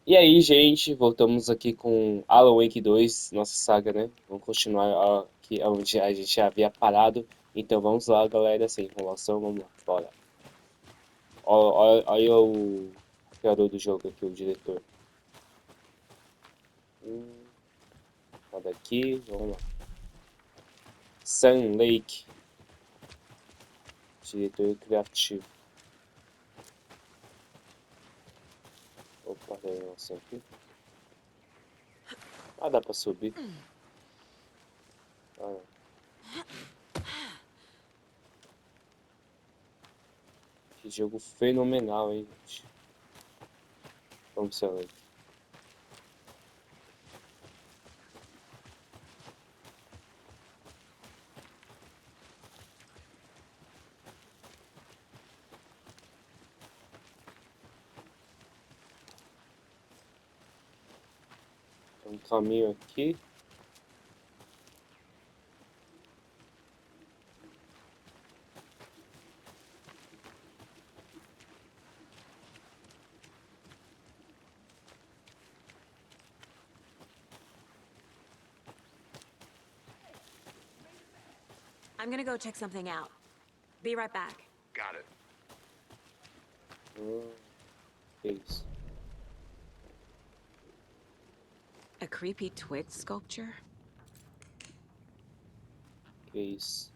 E aí, gente, voltamos aqui com Alan Wake 2, nossa saga, né? Vamos continuar aqui onde a gente já havia parado. Então vamos lá, galera, sem enrolação, vamos lá, bora. Olha o criador do jogo aqui, o diretor. Hum, Nada aqui, vamos lá. Sun Lake, diretor criativo. Opa, tem um negócio aqui. Ah, dá pra subir. Ah, não. Que jogo fenomenal, hein, gente. Vamos, Sun Lake. Tem um caminho aqui. I'm gonna go check something out. Be right back. Got it. Hum, que isso? A creepy twig sculpture? Que isso?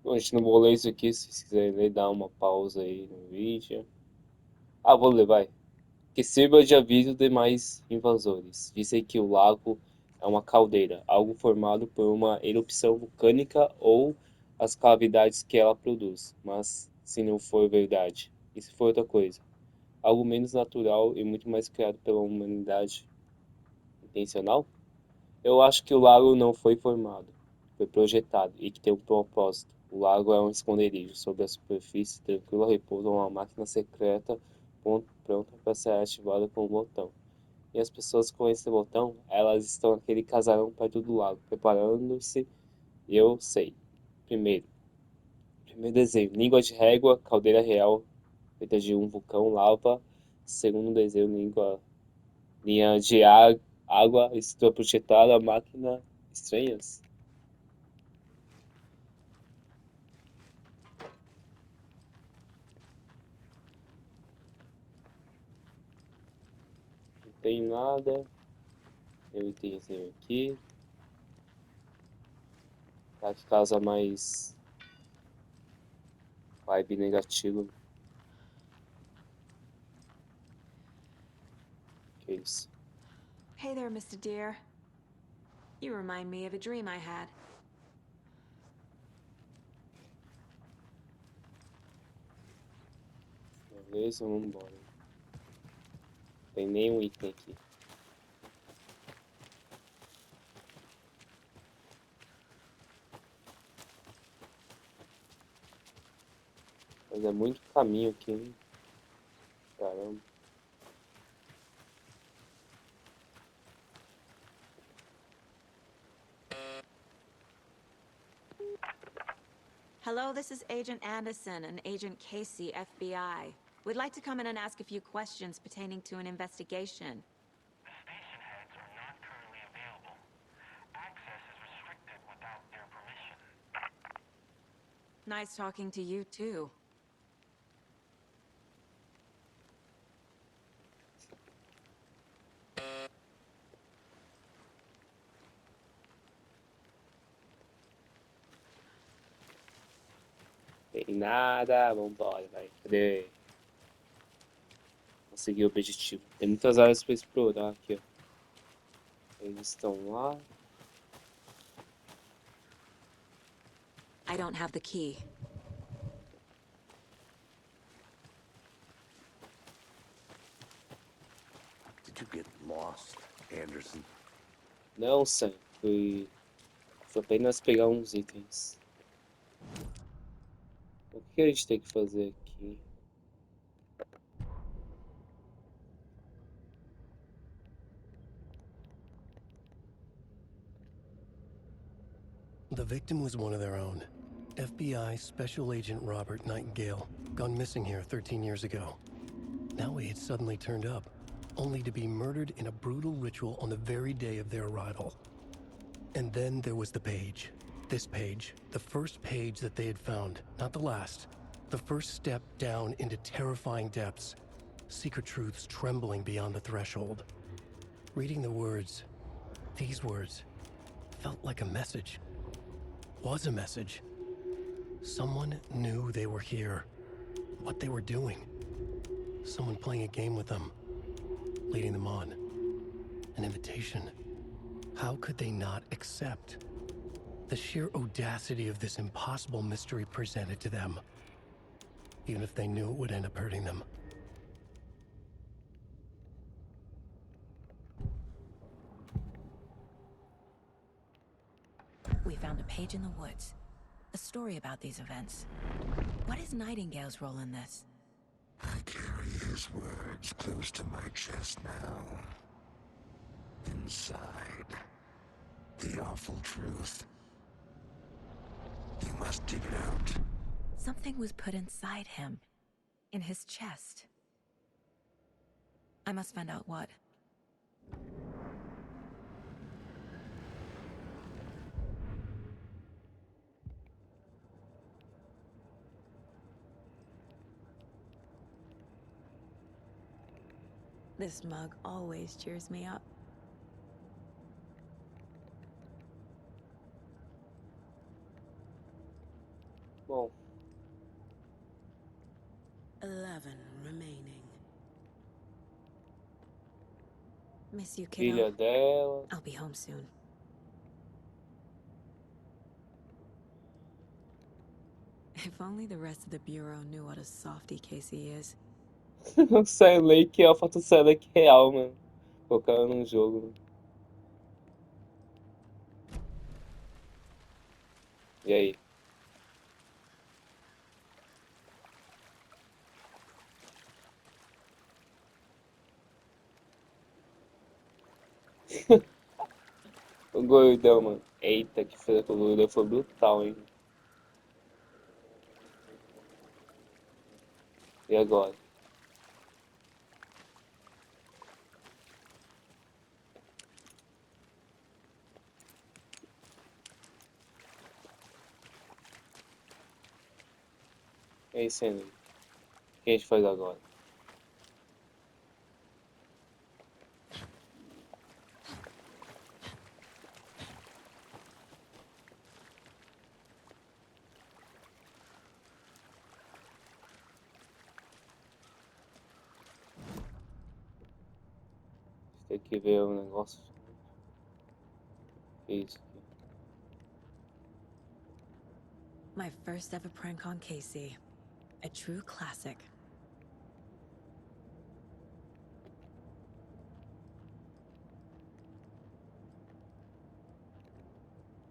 Bom, gente, não vou ler isso aqui, se vocês quiserem ler, dá uma pausa aí no vídeo. Ah, vou ler, vai. Que sirva de aviso demais invasores. Dizem que o lago é uma caldeira, algo formado por uma erupção vulcânica ou as cavidades que ela produz. Mas se não for verdade, e se for outra coisa? Algo menos natural e muito mais criado pela humanidade intencional? Eu acho que o lago não foi formado, foi projetado e que tem um propósito. O lago é um esconderijo. Sob a superfície tranquila repousa uma máquina secreta pronta para ser ativada com um botão. E as pessoas com esse botão, elas estão naquele casarão perto do lago, preparando-se. E eu sei. Primeiro, primeiro desenho: língua de régua, caldeira real, feita de um vulcão, lava. Segundo desenho: linha de água, estou projetada, máquina estranhas. Não tem nada. Eu itemzinho aqui. Tá que causa mais vibe negativa. Que isso? Hey there, Mr. Deer. You remind me of a dream I had. Beleza, vamos embora. Tem nenhum item aqui. Mas é muito caminho aqui, hein? Caramba. Hello, this is Agent Anderson and Agent Casey, FBI. We'd like to come in and ask a few questions pertaining to an investigation. The station heads are not currently available. Access is restricted without their permission. Nice talking to you, too. Tem nada. Vambora, vai. Cadê? Conseguir o objetivo. Tem muitas áreas pra explorar aqui, ó. Eles estão lá. I don't have the key. Did you get lost, Anderson? Não, Sam. Fui apenas pegar uns itens. O que a gente tem que fazer aqui? The victim was one of their own. FBI Special Agent Robert Nightingale, gone missing here 13 years ago. Now he had suddenly turned up, only to be murdered in a brutal ritual on the very day of their arrival. And then there was the page. This page, the first page that they had found, not the last. The first step down into terrifying depths. Secret truths trembling beyond the threshold. Reading the words, these words, felt like a message. Was a message. Someone knew they were here. What they were doing. Someone playing a game with them. Leading them on. An invitation. How could they not accept? The sheer audacity of this impossible mystery presented to them. Even if they knew it would end up hurting them. We found a page in the woods. A story about these events. What is Nightingale's role in this? I carry his words close to my chest now. Inside, the awful truth. You must dig it out. Something was put inside him. In his chest. I must find out what. This mug always cheers me up. Bom, 11 remaining. Miss you, filha kiddo. dela. I'll be home soon. If only the rest of the Bureau knew what a softie Casey is. Sai Lake é a foto do Lake real, mano. Colocaram num jogo. Mano. E aí? O gordão, mano. Eita, que feira com o gordão foi brutal, hein? E agora? É isso aí, o que a gente faz agora? Tem que ver o negócio. Que isso aqui? My first ever prank on Casey. A true classic.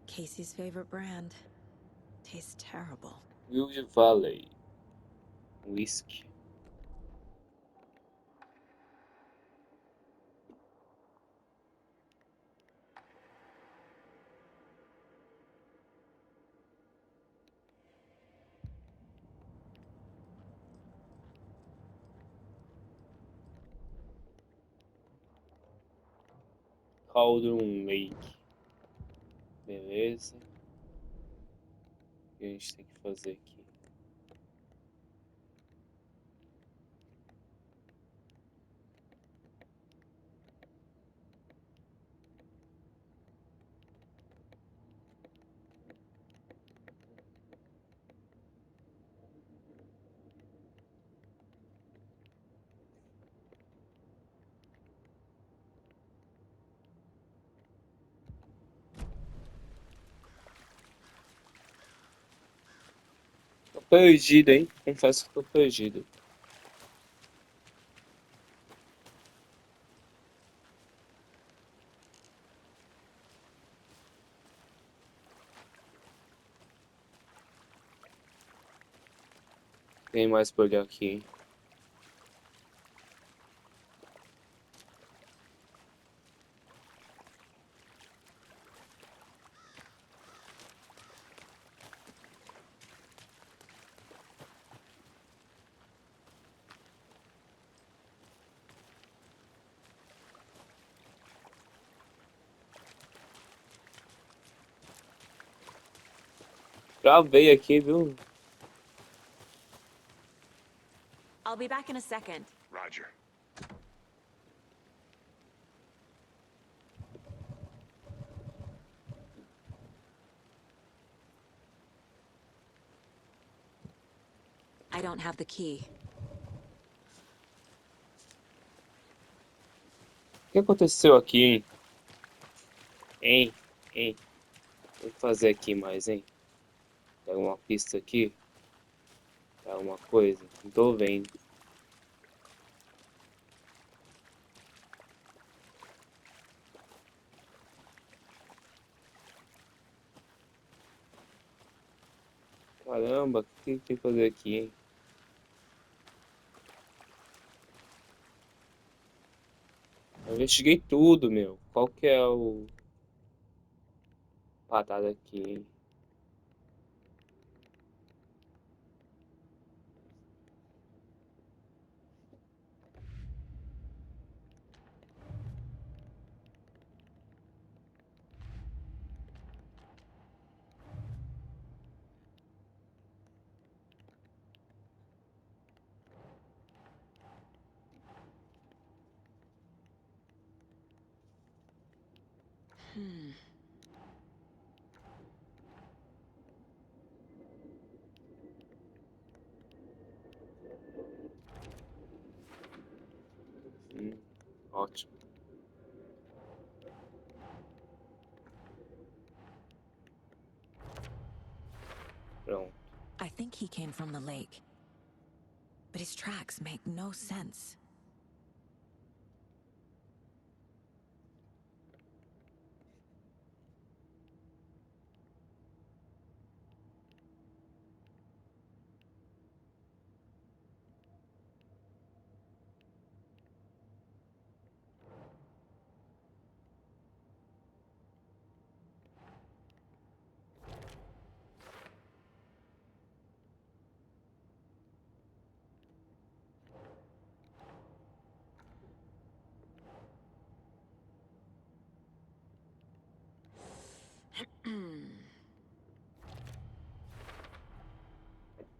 Casey's favorite brand. Tastes terrible. Wilde Valley. Whisky. Cauldron Lake. Beleza. O que a gente tem que fazer aqui? Tô perdido, hein? Confesso que tô perdido. Tem mais por olhar aqui, hein? Travei aqui, viu? I'll be back in a second. Roger. I don't have the key. O que aconteceu aqui, hein? Hein? Hein? O que fazer aqui mais, hein? Pega uma pista aqui. Pega uma coisa. Não tô vendo. Caramba, o que tem que fazer aqui, hein? Eu investiguei tudo, meu. Qual que é o parada aqui, hein? Ótimo. Pronto. I think he came from the lake. But his tracks make no sense.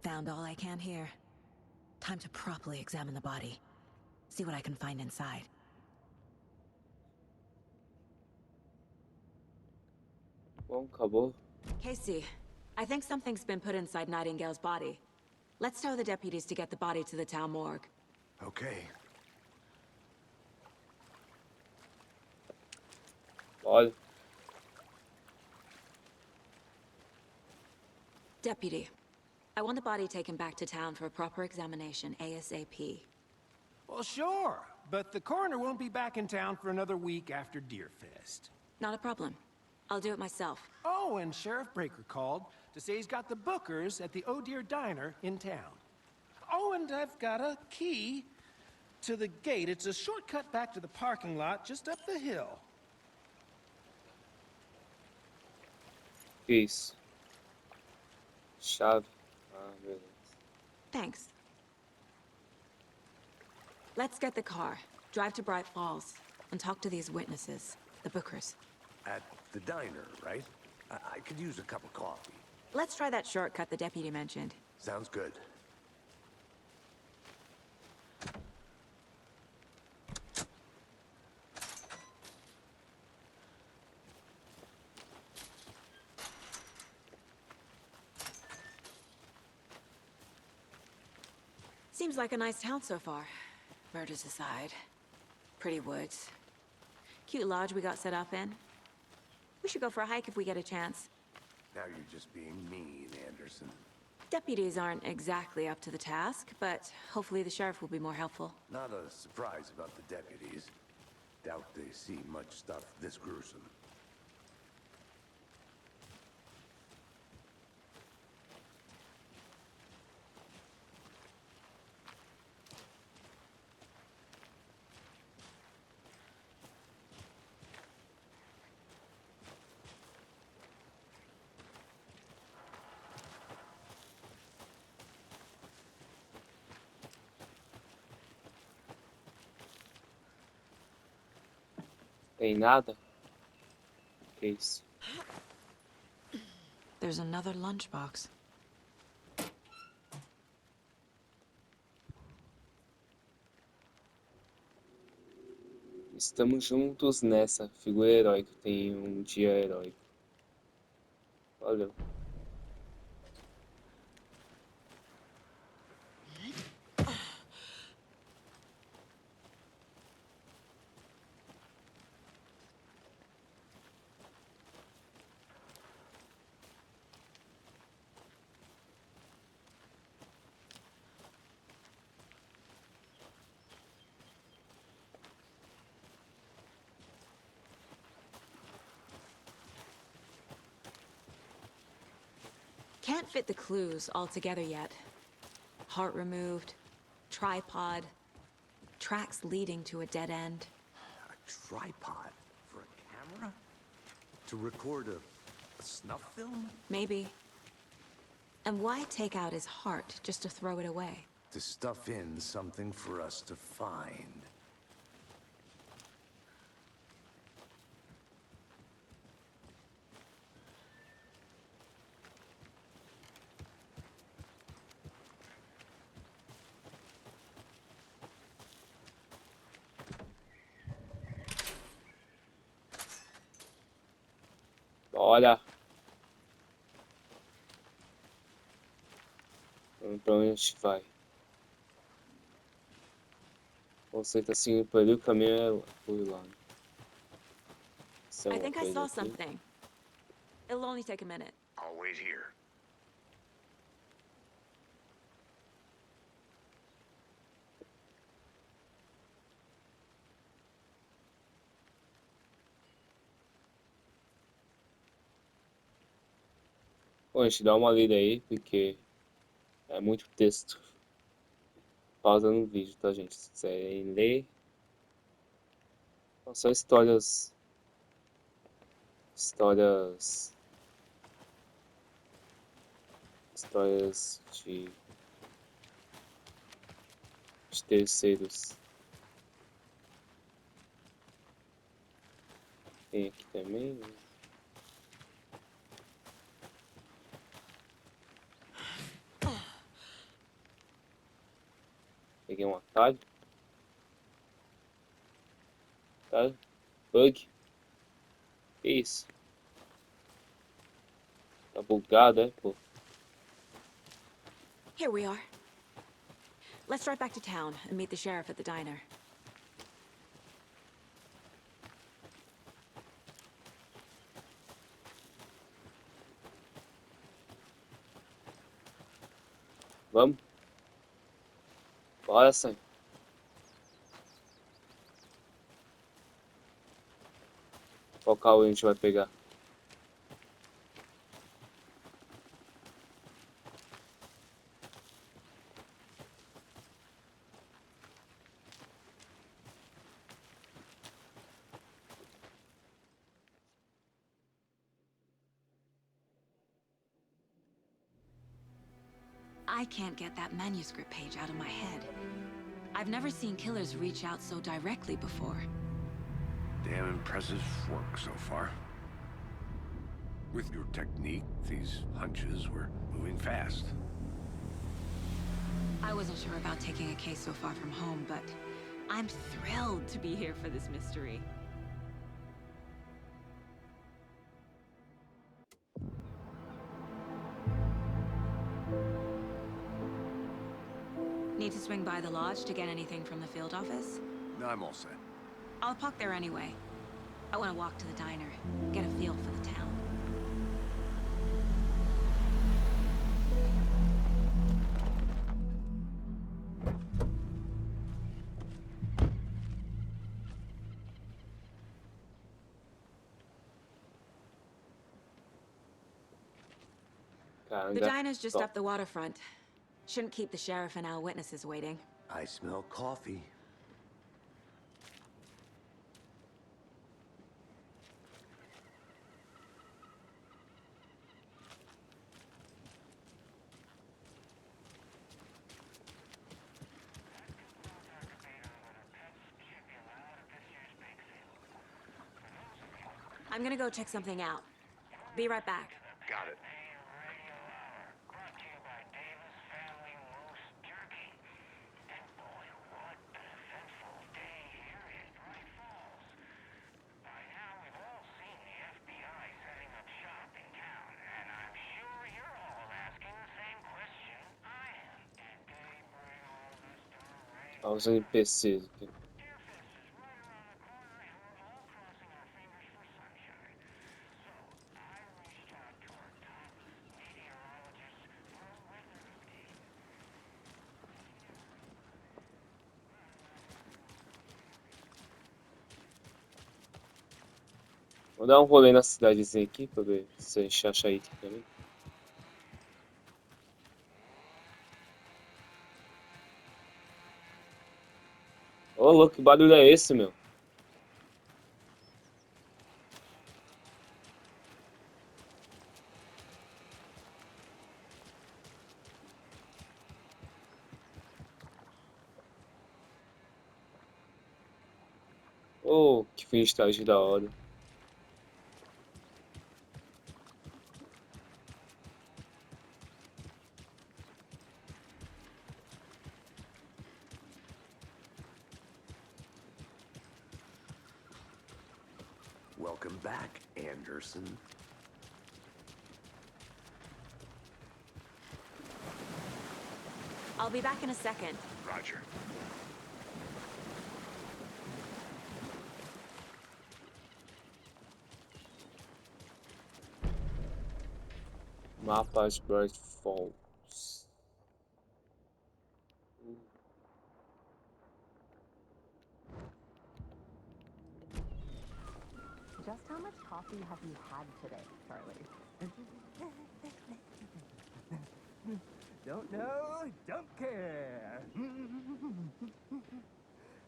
Found all I can here. Time to properly examine the body. See what I can find inside. Bom, acabou. Casey, I think something's been put inside Nightingale's body. Let's tell the deputies to get the body to the town morgue. Okay. Olha. Deputy, I want the body taken back to town for a proper examination ASAP. Well, sure, but the coroner won't be back in town for another week after Deerfest. Not a problem. I'll do it myself. Oh, and Sheriff Breaker called to say he's got the bookers at the Oh Dear Diner in town. Oh, and I've got a key to the gate. It's a shortcut back to the parking lot just up the hill. Que isso? Chave. Ah, beleza. Thanks. Let's get the car, drive to Bright Falls, and talk to these witnesses, the bookers. At the diner, right? I could use a cup of coffee. Let's try that shortcut the deputy mentioned. Sounds good. Seems like a nice town so far. Murders aside. Pretty woods. Cute lodge we got set up in. We should go for a hike if we get a chance. Now you're just being mean, Anderson. Deputies aren't exactly up to the task, but hopefully the sheriff will be more helpful. Not a surprise about the deputies. Doubt they see much stuff this gruesome. Tem nada? Que isso? there's another lunchbox. Estamos juntos nessa. Figura heróica. Tem um dia heróico. Valeu. Can't fit the clues all together yet. Heart removed, tripod, tracks leading to a dead end. A tripod for a camera? To record a snuff film? Maybe. And why take out his heart just to throw it away? To stuff in something for us to find. Bora! Vamos pra onde a gente vai? Você tá seguindo por ali, o caminho é por lá. Isso é I uma think I coisa saw aqui. something. It'll only take a minute. I'll wait here. Bom, a gente dá uma lida aí, porque é muito texto. Pausa no vídeo, tá, gente? Se quiserem ler. São histórias. Histórias. Histórias de terceiros. Tem aqui também, né? Peguei um atalho. Tá? Bug. Que isso? Tá bugado, é, pô? Here we are. Let's drive back to town and meet the sheriff at the diner. Vamos? Bora, Sam. Qual carro a gente vai pegar? I can't get that manuscript page out of my head. I've never seen killers reach out so directly before. Damn impressive work so far. With your technique, these hunches were moving fast. I wasn't sure about taking a case so far from home, but I'm thrilled to be here for this mystery. Need to swing by the lodge to get anything from the field office? No, I'm all set. I'll park there anyway. I want to walk to the diner, get a feel for the town. The Caranga. diner's just Top. up the waterfront. Shouldn't keep the sheriff and our witnesses waiting. I smell coffee. I'm gonna go check something out. Be right back. Got it. Aos NPCs aqui. Vou dar um rolê na cidadezinha aqui pra ver se a gente acha item também. Ô, louco, que barulho é esse, meu? Ô, que freestyle da hora. Welcome back, Anderson. I'll be back in a second. Roger. Mapa de Bright Falls. Just how much coffee have you had today, Charlie? Don't know, don't care.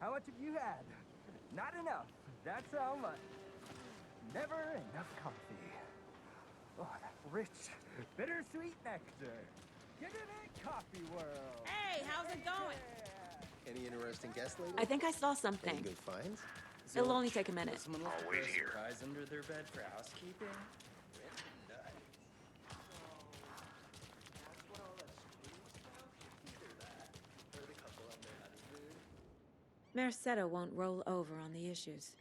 How much have you had? Not enough. That's how much. Never enough coffee. Oh, that rich, bittersweet nectar. Get in it, coffee world. Hey, how's it going? Any interesting guests lately? I think I saw Any something. good finds? It'll only take a minute. Someone left Always a here. surprise under their bed for housekeeping. Merced won't roll over on the issues.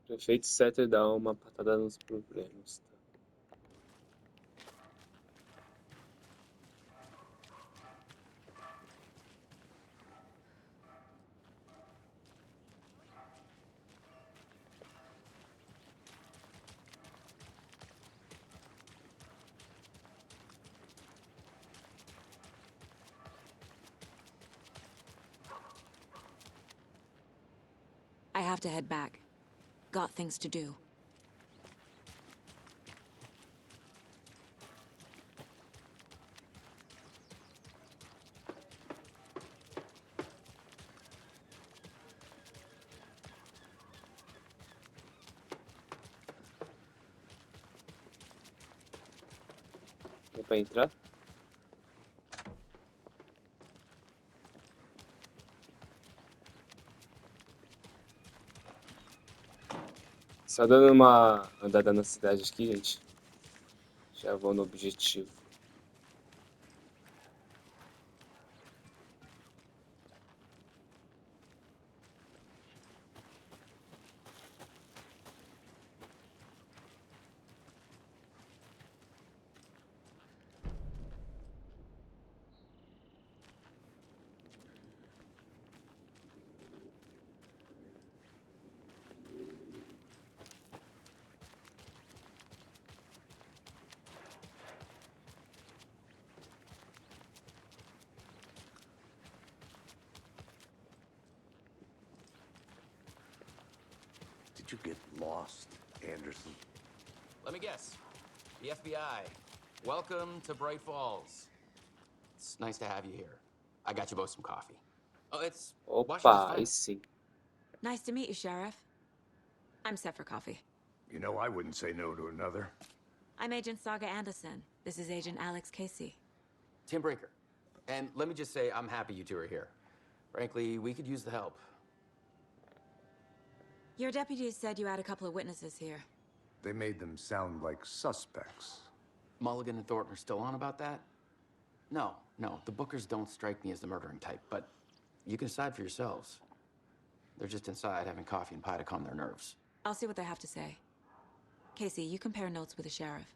Prefeito Setter dá uma patada nos problemas. Tá? I have to head back. Got things to do. Dá pra entrar? Só dando uma andada na cidade aqui, gente. Já vou no objetivo. Did you get lost, Anderson? Let me guess. The FBI. Welcome to Bright Falls. It's nice to have you here. I got you both some coffee. Oh, it's Washington's Opa, aí finest. sim. Nice to meet you, Sheriff. I'm set for coffee. You know, I wouldn't say no to another. I'm Agent Saga Anderson. This is Agent Alex Casey. Tim Brinker. And let me just say, I'm happy you two are here. Frankly, we could use the help. Your deputies said you had a couple of witnesses here. They made them sound like suspects. Mulligan and Thornton are still on about that? No, the Bookers don't strike me as the murdering type, but you can decide for yourselves. They're just inside having coffee and pie to calm their nerves. I'll see what they have to say. Casey, you compare notes with the sheriff.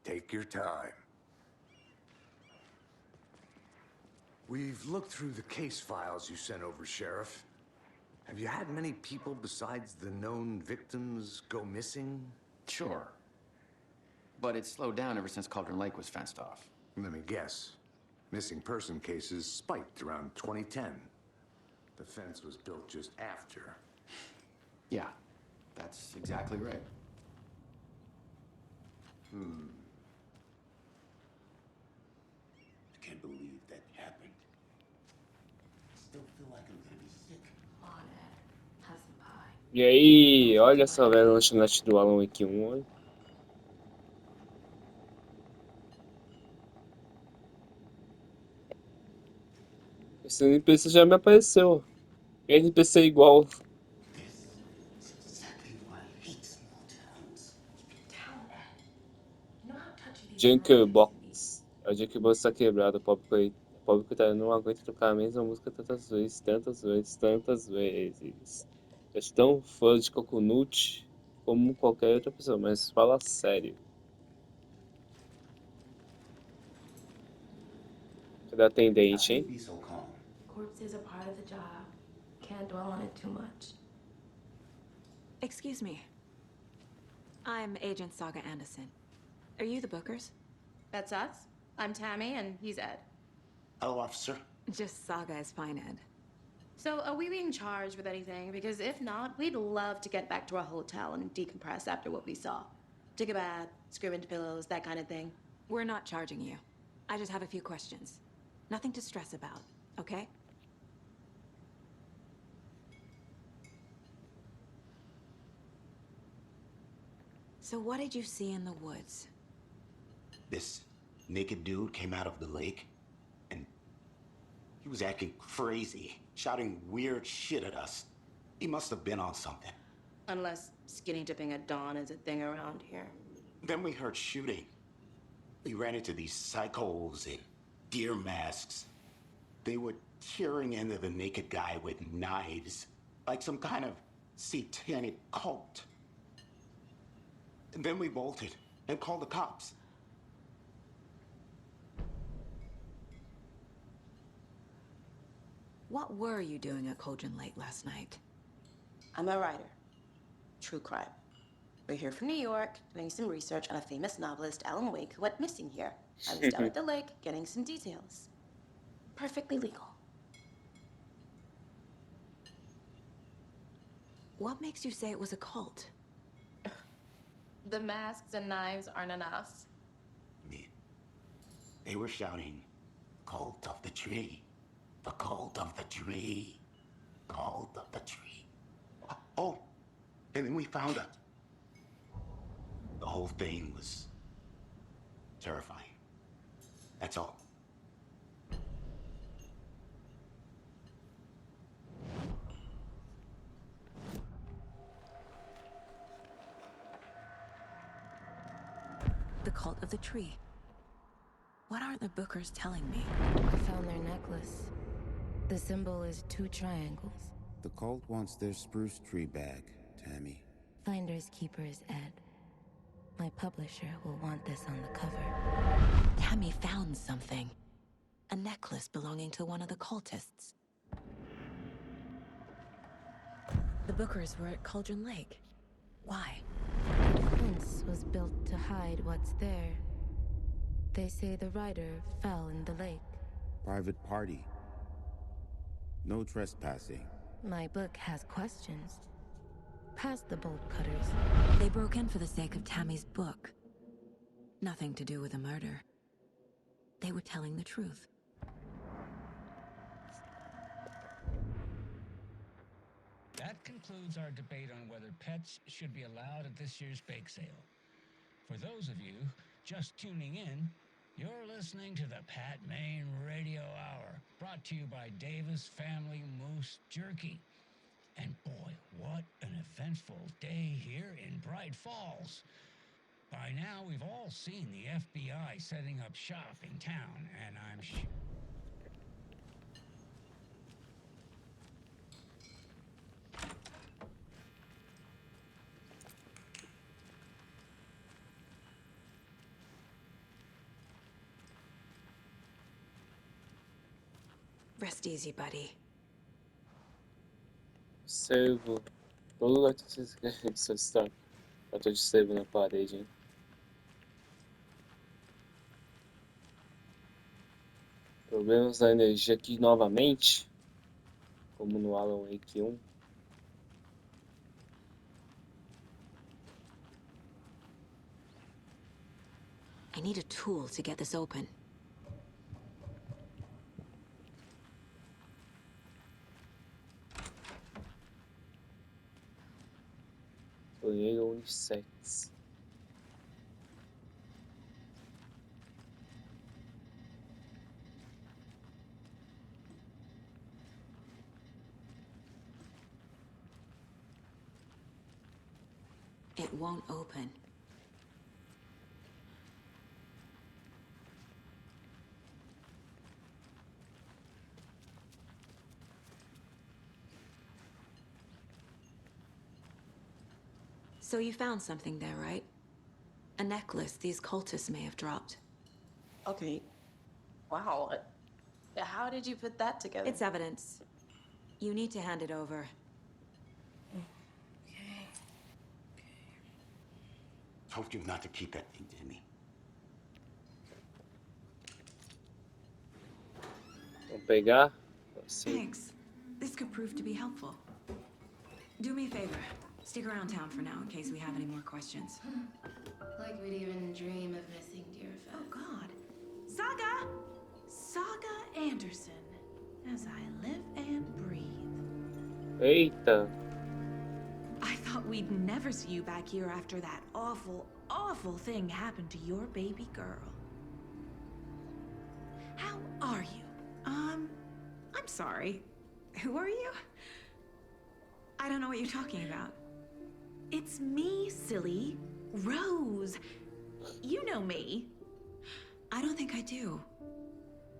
Take your time. We've looked through the case files you sent over, Sheriff. Have you had many people besides the known victims go missing? Sure. But it's slowed down ever since Cauldron Lake was fenced off. Let me guess. Missing person cases spiked around 2010. The fence was built just after. Yeah, that's exactly right. I can't believe that happened. I still feel like I'm gonna be sick. On it. Have some pie. E aí, olha só, velho, lanchonete do Alan Wake 1, olha. Esse NPC já me apareceu. NPC igual. This is exactly why I hate small towns. Town, Ed. You know how touchy these Junker murders can be. Box. A Junker Box está quebrado. O pobre coitado não aguenta tocar a mesma música tantas vezes, tantas vezes, tantas vezes. Eu sou tão fã de Coconut como qualquer outra pessoa, mas fala sério. Cadê a How atendente, can you hein? be so calm? Corpses are part of the job. Can't dwell on it too much. Excuse me. I'm Agent Saga Anderson. Are you the Bookers? That's us. I'm Tammy, and he's Ed. Hello, officer. Just Saga is fine, Ed. So, are we being charged with anything? Because if not, we'd love to get back to our hotel and decompress after what we saw. Take a bath, scream into pillows, that kind of thing. We're not charging you. I just have a few questions. Nothing to stress about, okay? So what did you see in the woods? This naked dude came out of the lake, and he was acting crazy, shouting weird shit at us. He must have been on something. Unless skinny dipping at dawn is a thing around here. Then we heard shooting. We ran into these psychos in deer masks. They were tearing into the naked guy with knives, like some kind of satanic cult. And then we bolted and called the cops. What were you doing at Cauldron Lake last night? I'm a writer. True crime. We're here from New York, doing some research on a famous novelist, Alan Wake, who went missing here. I was down at the lake, getting some details. Perfectly legal. What makes you say it was a cult? The masks and knives aren't enough. They were shouting, "Cult of the tree, the cult of the tree, cult of the tree." Oh, and then we found it. The whole thing was terrifying. That's all. The cult of the tree. What are the Bookers telling me? I found their necklace. The symbol is 2 triangles. The cult wants their spruce tree back, Tammy. Finders keepers, Ed. My publisher will want this on the cover. Tammy found something. A necklace belonging to one of the cultists. The Bookers were at Cauldron Lake. Why? The fence was built to hide what's there. They say the rider fell in the lake. Private party. No trespassing. My book has questions. Past the bolt cutters. They broke in for the sake of Tammy's book. Nothing to do with a murder. They were telling the truth. That concludes our debate on whether pets should be allowed at this year's bake sale. For those of you just tuning in, you're listening to the Pat Maine Radio Hour, brought to you by Davis Family Moose Jerky. And boy, what an eventful day here in Bright Falls. By now, we've all seen the FBI setting up shop in town, and I'm sure... Rest easy, buddy. Servo. Todo lugar que vocês estão. Eu tô de servo na parede, hein? Problemas da energia aqui novamente. Como no Alan Wake 1. I need a tool to get this open. Banheiro unissex. It won't open. So you found something there, right? A necklace these cultists may have dropped. Okay. Wow. How did you put that together? It's evidence. You need to hand it over. Told you not to keep that thing to me. Vamos pegar. Assim. Thanks. This could prove to be helpful. Do me a favor. Stick around town for now in case we have any more questions. Like we'd even dream of missing Deerfest. Oh, God. Saga! Saga Anderson. As I live and breathe. Eita. I thought we'd never see you back here after that awful, awful thing happened to your baby girl. How are you? I'm sorry. Who are you? I don't know what you're talking about. It's me, silly. Rose. You know me. I don't think I do.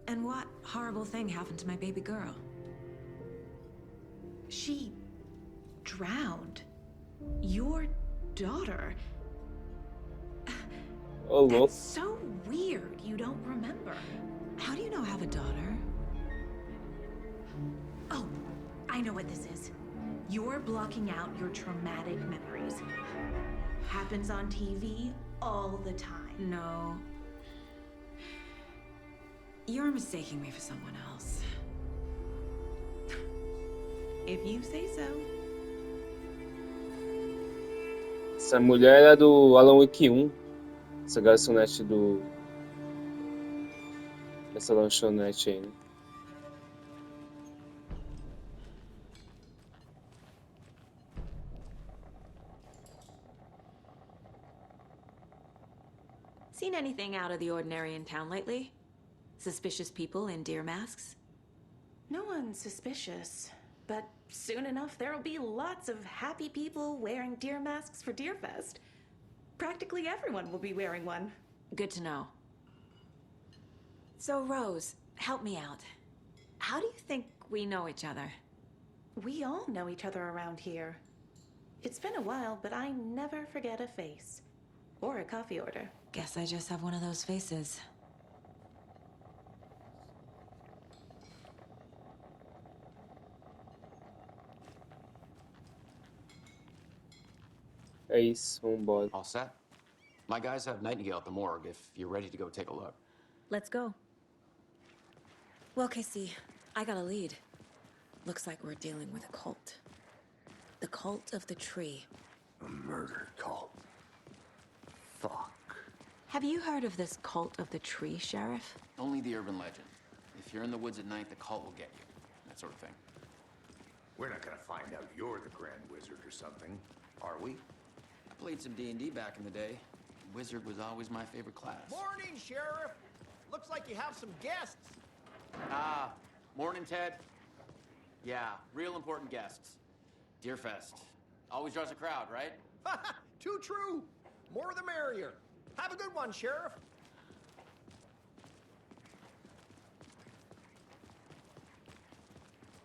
And what horrible thing happened to my baby girl? She drowned. Your daughter. Oh, That's so weird you don't remember. How do you know I have a daughter? Oh, I know what this is. You're blocking out your traumatic memories. Happens on TV all the time. No. You're mistaking me for someone else. If you say so. Essa mulher era do Alan Wake 1. Essa garçonete do... Essa lanchonete aí, né? Seen anything out of the ordinary in town lately? Suspicious people in deer masks? No one's suspicious. But soon enough, there'll be lots of happy people wearing deer masks for Deerfest. Practically everyone will be wearing one. Good to know. So, Rose, help me out. How do you think we know each other? We all know each other around here. It's been a while, but I never forget a face. Or a coffee order. Guess I just have one of those faces. É isso, vambora. All set? My guys have Nightingale at the morgue if you're ready to go take a look. Let's go. Well, Casey, I got a lead. Looks like we're dealing with a cult. The cult of the tree. A murder cult. Fuck. Have you heard of this cult of the tree, Sheriff? Only the urban legend. If you're in the woods at night, the cult will get you. That sort of thing. We're not gonna find out you're the Grand Wizard or something, are we? I played some D&D back in the day. Wizard was always my favorite class. Morning, Sheriff. Looks like you have some guests. Ah, morning, Ted. Yeah, real important guests. Deerfest. Always draws a crowd, right? Too true. More the merrier. Have a good one, Sheriff.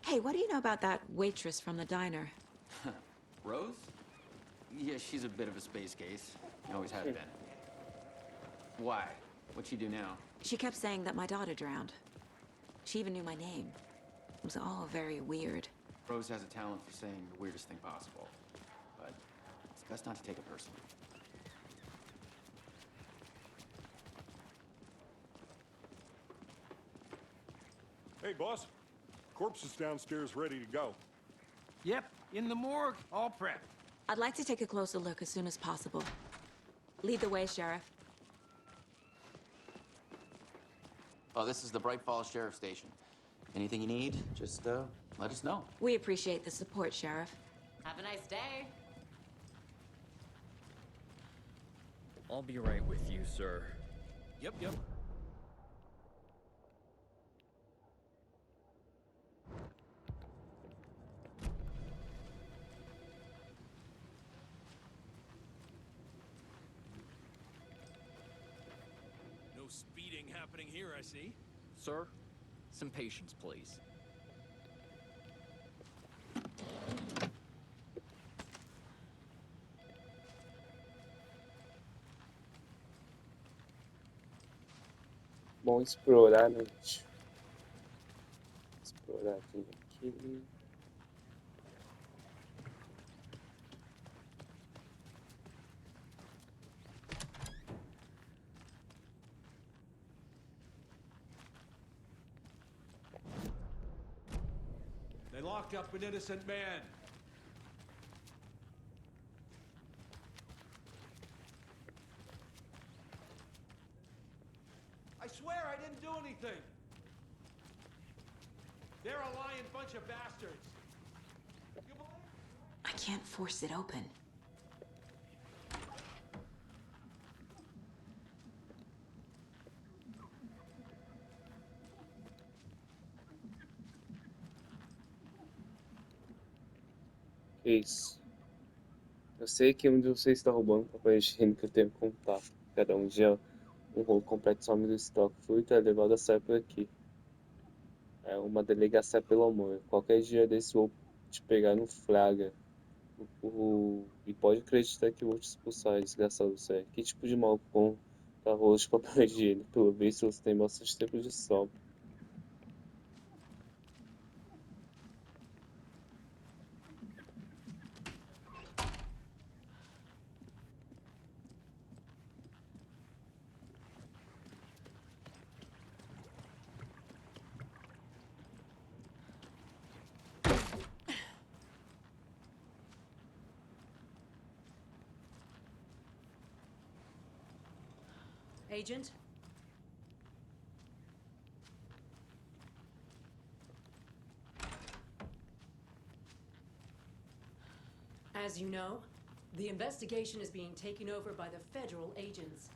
Hey, what do you know about that waitress from the diner? Rose? Yeah, she's a bit of a space case. Always has been. Why? What'd she do now? She kept saying that my daughter drowned. She even knew my name. It was all very weird. Rose has a talent for saying the weirdest thing possible, but it's best not to take it personally. Hey, boss. Corpse is downstairs ready to go. Yep, in the morgue, all prepped. I'd like to take a closer look as soon as possible. Lead the way, Sheriff. Oh, this is the Bright Falls Sheriff Station. Anything you need, just let us know. We appreciate the support, Sheriff. Have a nice day. I'll be right with you, sir. Yep. No speeding happening here, I see. Sir, some patience, please. Bom explorar, né, gente? Explorar tudo aqui. They locked up an innocent man. I swear I didn't do anything. They're a lying bunch of bastards. I can't force it open. Que isso? Eu sei que um de vocês está roubando papel higiênico que eu tenho que contar. Cada um dia um rolo completo some do estoque. Furto é levado a sério por aqui. É uma delegacia pelo amor. Qualquer dia desse vou te pegar no flagra. E pode acreditar que eu vou te expulsar, desgraçado você. Que tipo de mal compra rolos de papel higiênico? Pelo visto você tem bastante tempo de sobra. Agent? As you know, the investigation is being taken over by the federal agents.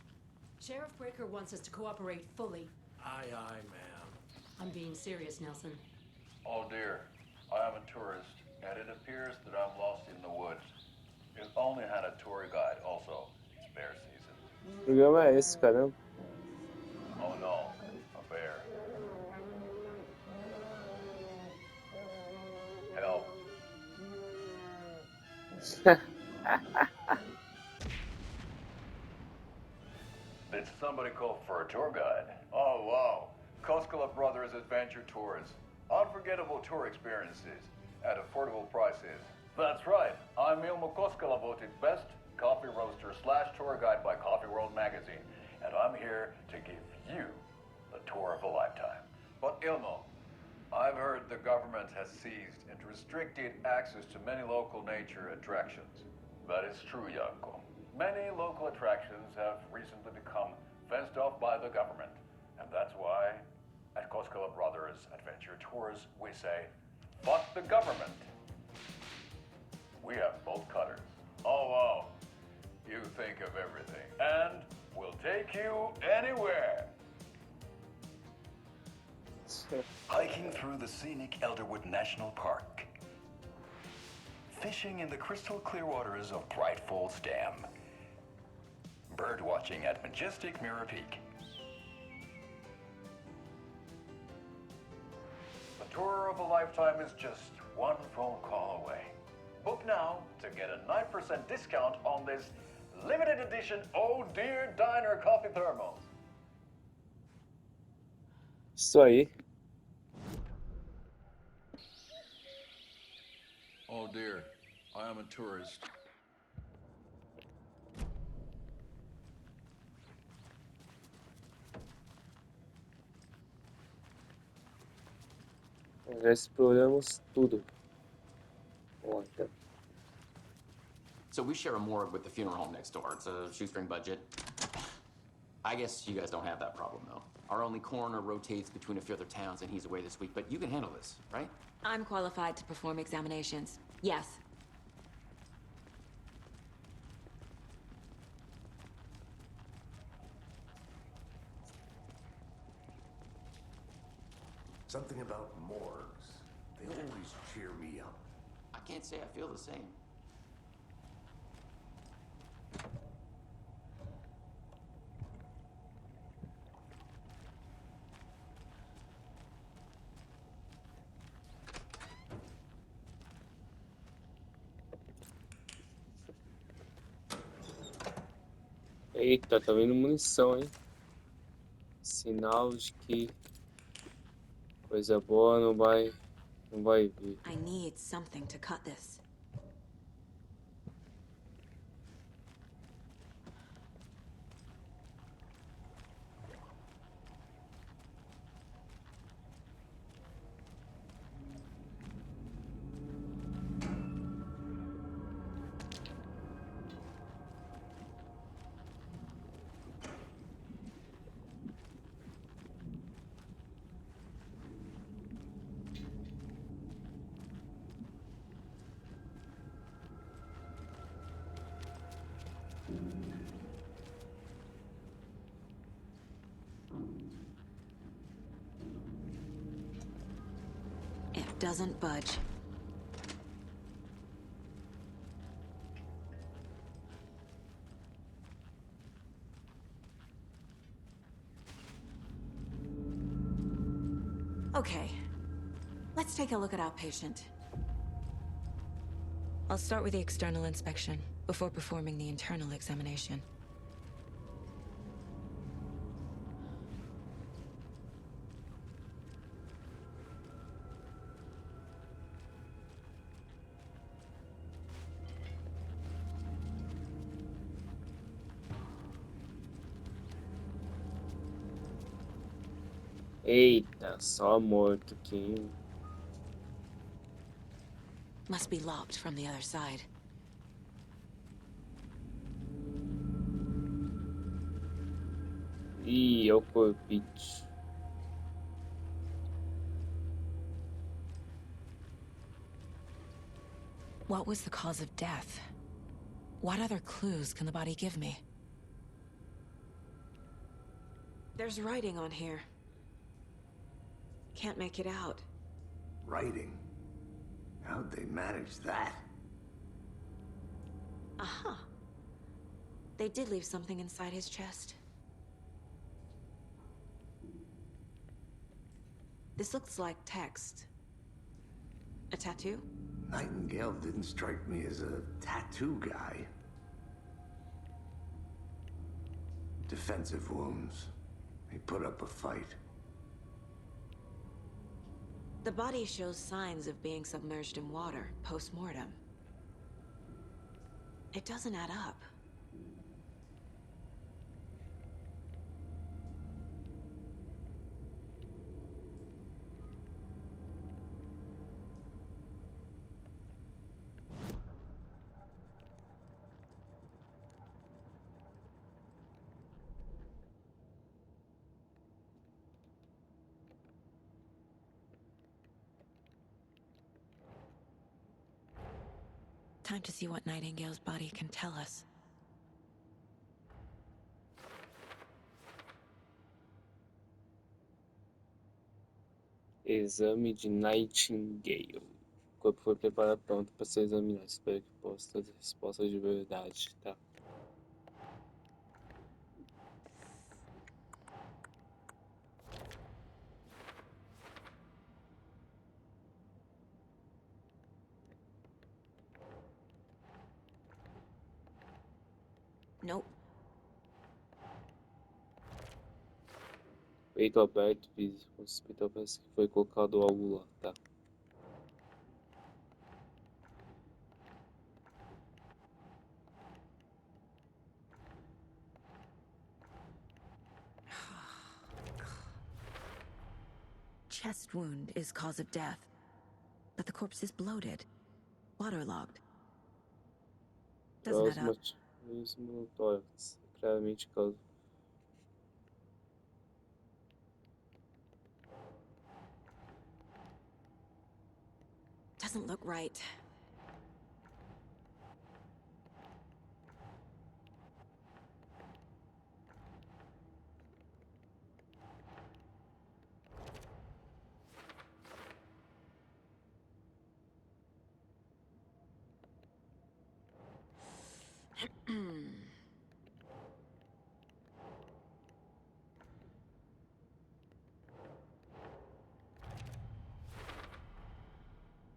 Sheriff Breaker wants us to cooperate fully. Aye, ma'am. I'm being serious, Nelson. Oh dear, I am a tourist, and it appears that I'm lost in the woods. It only had a tour guide also. It's bear season. Que programa é esse, caramba? Oh no, a bear. Help. Did somebody call for a tour guide? Oh wow, Koskela Brothers Adventure Tours. Unforgettable tour experiences at affordable prices. That's right, I'm Ilmo Koskela, voted best coffee roaster / tour guide by Coffee World magazine, and I'm here to give you the tour of a lifetime. But Ilmo, I've heard the government has seized and restricted access to many local nature attractions. That is true, Janko. Many local attractions have recently become fenced off by the government, and that's why at Koskela Brothers Adventure Tours we say, fuck the government. We have bolt cutters. Oh wow, you think of everything, and we'll take you anywhere. Hiking through the scenic Elderwood National Park. Fishing in the crystal clear waters of Bright Falls Dam. Bird watching at majestic Mirror Peak. The tour of a lifetime is just one phone call away. Book now to get a 9% discount on this limited edition Oh Dear Diner coffee thermos. Isso aí. dear. I am a tourist. Já exploramos tudo. Vamos lá, então. So we share a morgue with the funeral home next door. It's a shoestring budget. I guess you guys don't have that problem, though. Our only coroner rotates between a few other towns, and he's away this week, but you can handle this, right? I'm qualified to perform examinations. Yes. Something about morgues. They always cheer me up. I can't say I feel the same. Eita, tá vindo munição, hein? Sinal de que coisa boa não vai vir. I need something to cut this. It doesn't budge. Okay, let's take a look at our patient. I'll start with the external inspection before performing the internal examination. Eita, só morto aqui, hein? Must be locked from the other side. Ih, é o corpite. What was the cause of death? What other clues can the body give me? There's writing on here. Can't make it out. Writing? How'd they manage that? Aha. They did leave something inside his chest. This looks like text. A tattoo? Nightingale didn't strike me as a tattoo guy. Defensive wounds. He put up a fight. The body shows signs of being submerged in water post-mortem. It doesn't add up. Time to see what Nightingale's body can tell us. Exame de Nightingale. O corpo foi preparado pronto para ser examinado. Espero que possa trazer respostas de verdade, tá? Nope. Peito aberto, físico. O hospital parece que foi colocado algo lá, tá? chest wound is cause of death, but the corpse is bloated, waterlogged. Doesn't add up. Traumatismo tórax. Claramente causa. Doesn't look right.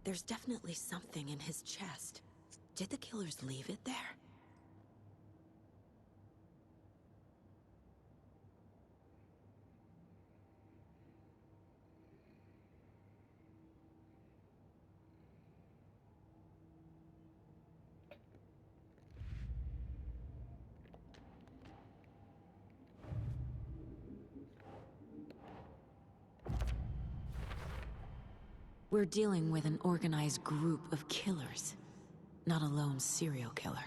There's definitely something in his chest. Did the killers leave it there? We're dealing with an organized group of killers, not a lone serial killer.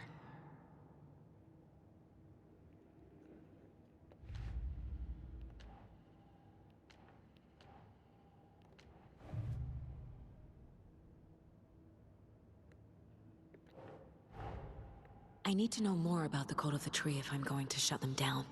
I need to know more about the Code of the Tree if I'm going to shut them down.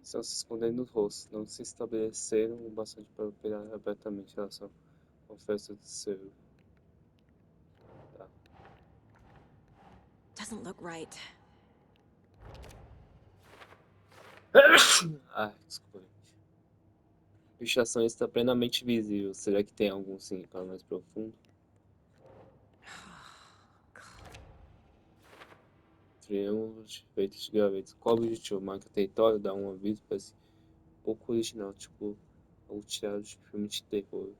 Estão se escondendo nos rostos, não se estabeleceram o bastante para operar abertamente em relação à oferta de seu. Tá. Doesn't look right. Ah, desculpa. A pichação está plenamente visível. Será que tem algum significado mais profundo? Triângulos feitos de gravetos. Qual o objetivo? Marca território, dá um aviso, parece um pouco original, tipo algo tirado de filme de terror.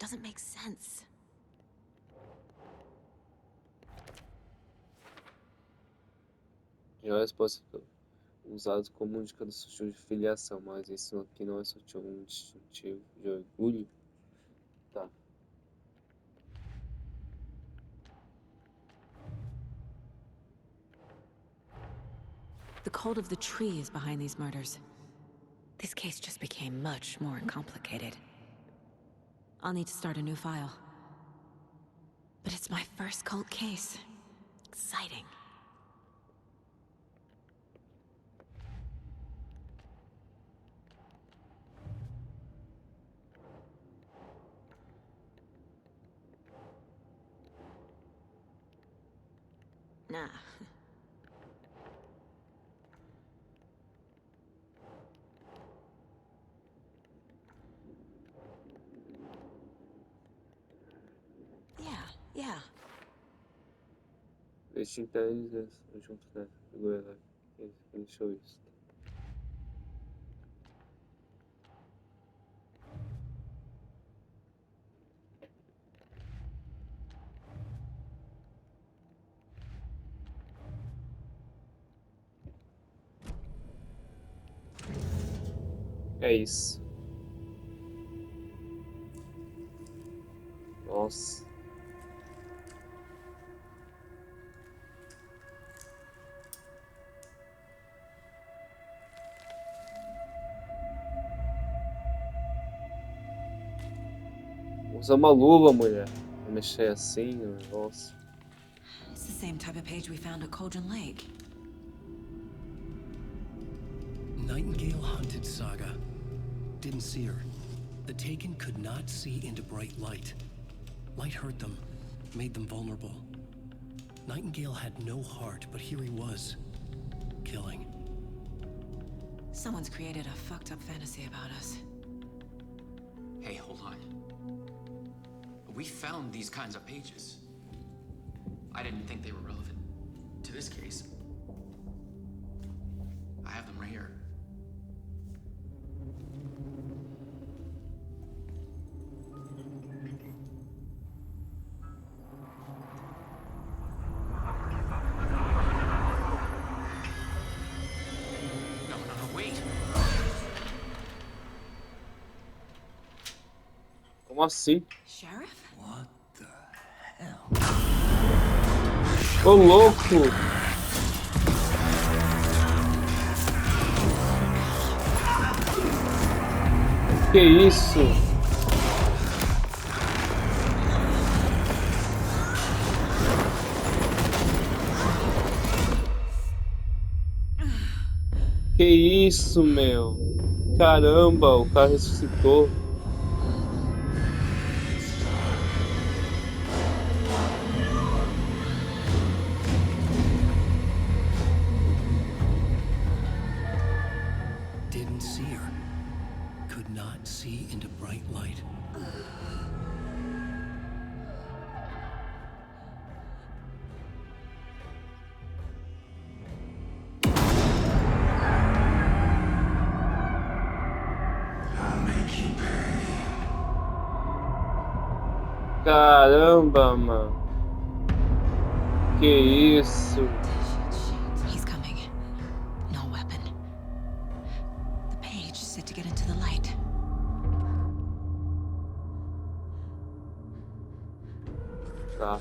Doesn't make sense. Joias podem ser usados como indicador sutil de filiação, mas isso aqui não é sutil, um distintivo de orgulho. Tá. The Code of the Tree is behind these murders. This case just became much more complicated. I'll need to start a new file. But it's my first cult case. Exciting. Nah. Yeah. Este inteligência junto, né? Agora, deixa eu isso. É isso. Nossa. Usa uma luva, mulher. Vou mexer assim no negócio. It's the same type of page we found at Cauldron Lake. Nightingale hunted Saga. Didn't see her. The Taken could not see into bright light. Light hurt them, made them vulnerable. Nightingale had no heart, but here he was, killing. Someone's created a fucked up fantasy about us. Hey, hold on. We found these kinds of pages. I didn't think they were relevant to this case. I have them right here. No, wait. Como assim? Sheriff? What the hell? Ô, louco! Que isso? Que isso, meu? Caramba, o cara ressuscitou. Didn't see her. Could not see into bright light. Caramba, mano. Que isso? He's coming. No weapon. The page said to get into the light. Tá.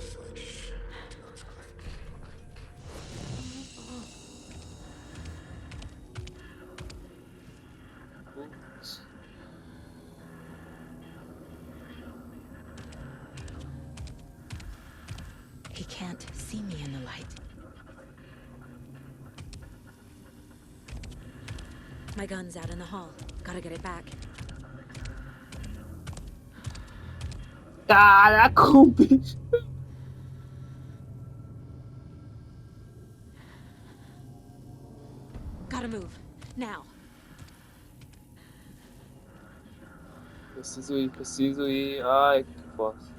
He can't see me in the light. My gun's out in the hall. Gotta get it back. Caraca, o bicho. Gotta move. Now. Preciso ir, preciso ir. Ai, que bosta.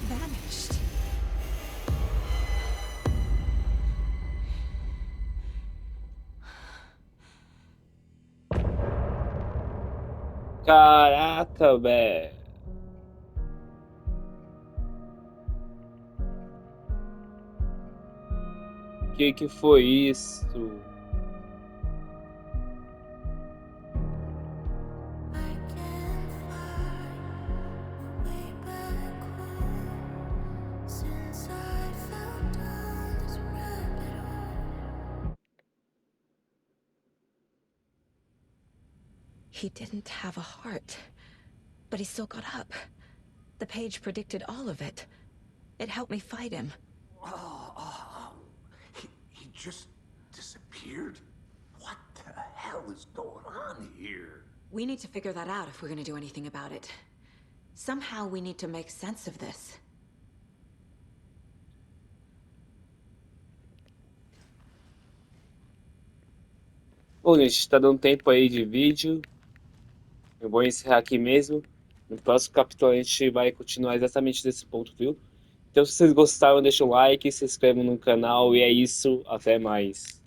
Vanished. Caraca, velho. Que foi isso? He didn't have a heart, but he still got up. The page predicted all of it. It helped me fight him. He just disappeared? What the hell is going on here? We need to figure that out if we're gonna do anything about it. Somehow we need to make sense of this. Bom, gente, tá dando tempo aí de vídeo. Eu vou encerrar aqui mesmo. No próximo capítulo a gente vai continuar exatamente desse ponto, viu? Então, se vocês gostaram, deixa o like, se inscrevam no canal e é isso. Até mais.